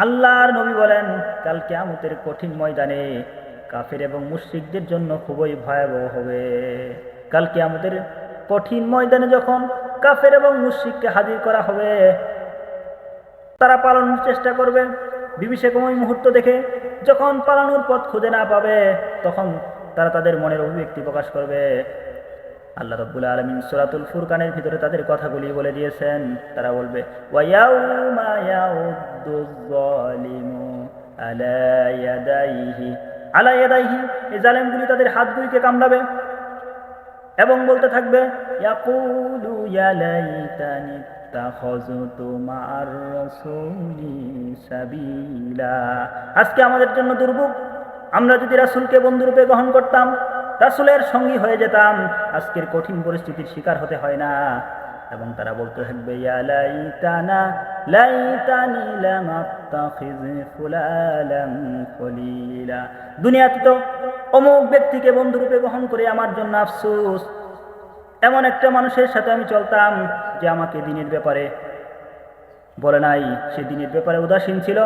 আল্লাহর নবী বলেন, কাল কিয়ামতের কঠিন ময়দানে কাফের এবং মুশরিকদের জন্য খুবই ভয়াবহ হবে। কাল কিয়ামতের কঠিন ময়দানে যখন কাফের এবং মুশরিককে হাজির করা হবে, তারা পালানোর চেষ্টা করবে। বিভীষিকাময় মুহূর্ত দেখে যখন পালানোর পথ খুঁজে না পাবে, তখন তারা তাদের মনের অভিব্যক্তি প্রকাশ করবে। আল্লাহ রাব্বুল আলামিন সূরাতুল ফুরকানের ভিতরে তাদের কথাগুলি বলে দিয়েছেন। তারা বলবে, ওয়ায়াউমা ইয়াউদ্দুয যালিমু আলা ইয়াদাইহি, এই জালেমগুলি তাদের হাতগুলিকে কামড়াবে এবং বলতে থাকবে, ইয়াকুলু ইয়া লাইতানি ইত্তাখাযতু মা'আর রাসূলি সাবিলা। আজকে আমাদের জন্য দুর্ভোগ, আমরা যদি রাসূলকে বন্ধুরূপে গ্রহণ করতাম, রাসূলের সঙ্গী হয়ে যেতাম, আজকের কঠিন পরিস্থিতির শিকার হতে হয় না। এবং তারা বলতে থাকবে, ইয়া লাইতানি লাম আত্তাখিয ফুলালান খলিলা। দুনিয়াতে তো অমুক ব্যক্তিকে বন্ধুরূপে গ্রহণ করে আমার জন্য আফসোস, এমন একটা মানুষের সাথে আমি চলতাম যে আমাকে দ্বীনের ব্যাপারে বলে নাই, সে দ্বীনের ব্যাপারে উদাসীন ছিল।